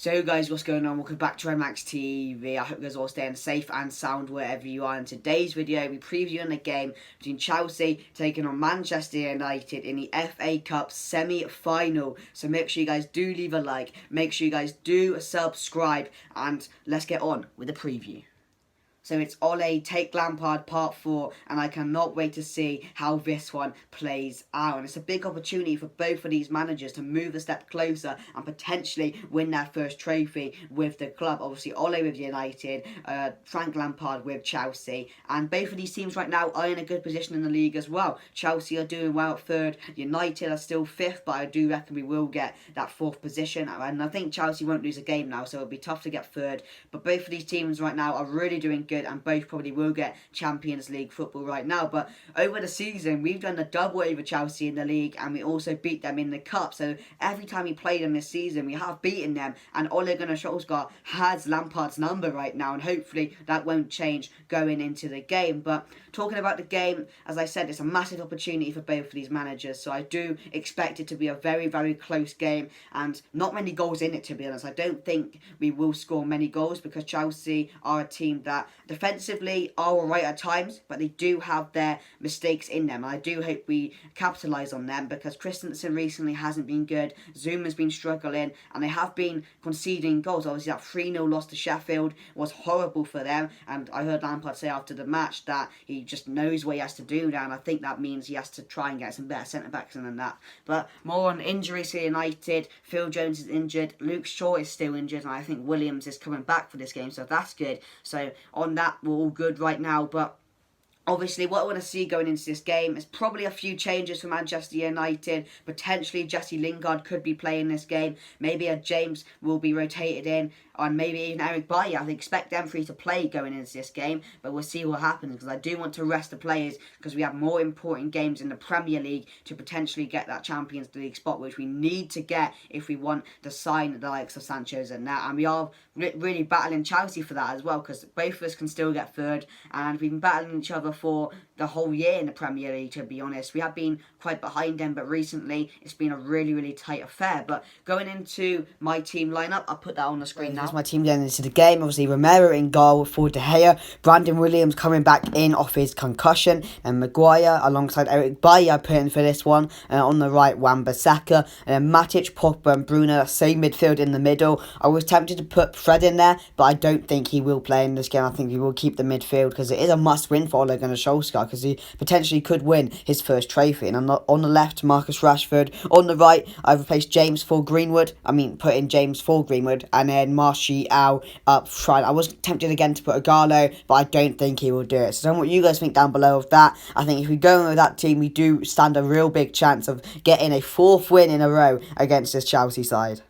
So guys, what's going on? Welcome back to PreMatch TV. I hope you guys all staying safe and sound wherever you are. In today's video, we're previewing the game between Chelsea taking on Manchester United in the FA Cup semi-final. So make sure you guys do leave a like, make sure you guys do subscribe, and let's get on with the preview. So it's Ole Take Lampard Part 4, and I cannot wait to see how this one plays out. And it's a big opportunity for both of these managers to move a step closer and potentially win their first trophy with the club. Obviously, Ole with United, Frank Lampard with Chelsea. And both of these teams right now are in a good position in the league as well. Chelsea are doing well at third. United are still fifth, but I do reckon we will get that fourth position. And I think Chelsea won't lose a game now, so it'll be tough to get third. But both of these teams right now are really doing good, and both probably will get Champions League football right now. But over the season, we've done a double over Chelsea in the league, and we also beat them in the cup. So every time we play them this season, we have beaten them, and Ole Gunnar Solskjaer has Lampard's number right now, and hopefully that won't change going into the game. But talking about the game, as I said, it's a massive opportunity for both of these managers, so I do expect it to be a very, very close game, and not many goals in it, to be honest. I don't think we will score many goals, because Chelsea are a team that defensively are alright at times, but they do have their mistakes in them. And I do hope we capitalise on them, because Christensen recently hasn't been good, Zuma's been struggling, and they have been conceding goals. Obviously that 3-0 loss to Sheffield was horrible for them, and I heard Lampard say after the match that he just knows what he has to do now, and I think that means he has to try and get some better centre-backs than that. But more on injuries to United. Phil Jones is injured, Luke Shaw is still injured, and I think Williams is coming back for this game, so that's good. So on that, we're all good right now. But obviously, what I want to see going into this game is probably a few changes for Manchester United. Potentially, Jesse Lingard could be playing this game. Maybe a James will be rotated in, and maybe even Eric Bailly. I expect them three to play going into this game, but we'll see what happens, because I do want to rest the players, because we have more important games in the Premier League to potentially get that Champions League spot, which we need to get if we want to sign the likes of Sanchez and that. And we are really battling Chelsea for that as well, because both of us can still get third, and we've been battling each other for the whole year in the Premier League, to be honest. We have been quite behind them, but recently it's been a really tight affair. But going into my team lineup, I'll put that on the screen now. My team going into the game, obviously Romero in goal for De Gea, Brandon Williams coming back in off his concussion, and Maguire alongside Eric Bailly I put in for this one, and on the right Wan-Bissaka, and then Matic, Pogba and Bruno, same midfield in the middle. I was tempted to put Fred in there, but I don't think he will play in this game. I think he will keep the midfield, because it is a must win for Ole Gunnar Solskjaer, because he potentially could win his first trophy. And on the left, Marcus Rashford. On the right, I've replaced James for Greenwood. Put in James for Greenwood, and then Martial up front. I was tempted again to put Agallo, but I don't think he will do it. So tell me what you guys think down below of that. I think if we go in with that team, we do stand a real big chance of getting a fourth win in a row against this Chelsea side.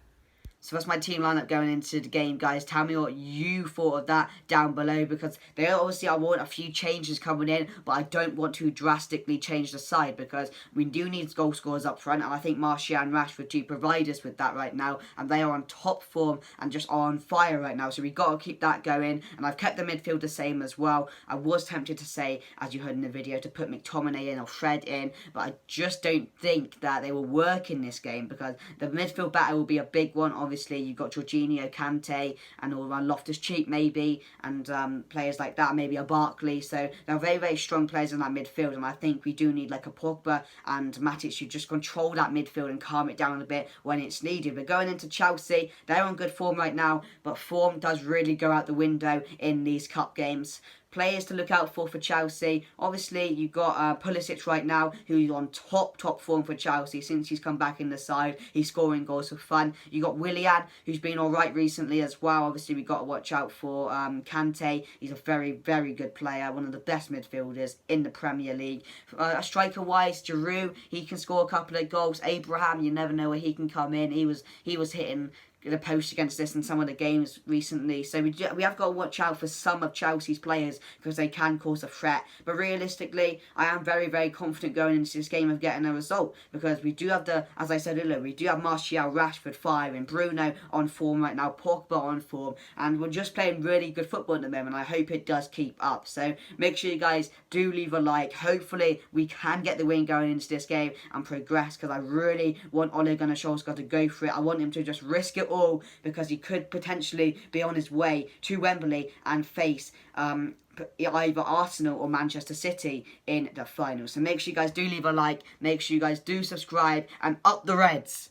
So that's my team lineup going into the game, guys. Tell me what you thought of that down below, because I want a few changes coming in, but I don't want to drastically change the side, because we do need goal scorers up front, and I think Martial and Rashford do provide us with that right now, and they are on top form and just are on fire right now, so we've got to keep that going. And I've kept the midfield the same as well. I was tempted to say, as you heard in the video, to put McTominay in or Fred in, but I just don't think that they will work in this game, because the midfield battle will be a big one. Obviously, you've got Jorginho, Kante, and all around Loftus-Cheek maybe, and players like that, maybe a Barkley. So they're very strong players in that midfield, and I think we do need like a Pogba and Matic who just control that midfield and calm it down a bit when it's needed. But going into Chelsea, they're on good form right now, but form does really go out the window in these cup games. Players to look out for Chelsea. Obviously, you've got Pulisic right now, who's on top form for Chelsea since he's come back in the side. He's scoring goals for fun. You've got Willian, who's been alright recently as well. Obviously, we've got to watch out for Kante. He's a very good player, one of the best midfielders in the Premier League. Striker-wise, Giroud, he can score a couple of goals. Abraham, you never know where he can come in. He was hitting the post against us in some of the games recently. So we have got to watch out for some of Chelsea's players, because they can cause a threat. But realistically, I am very confident going into this game of getting a result, because we do have as I said earlier, we do have Martial, Rashford firing, Bruno on form right now, Pogba on form, and we're just playing really good football at the moment. I hope it does keep up. So make sure you guys do leave a like. Hopefully we can get the win going into this game and progress, because I really want Ole Gunnar Solskjaer to go for it. I want him to just risk it it all, because he could potentially be on his way to Wembley and face either Arsenal or Manchester City in the final. So make sure you guys do leave a like, make sure you guys do subscribe, and up the Reds!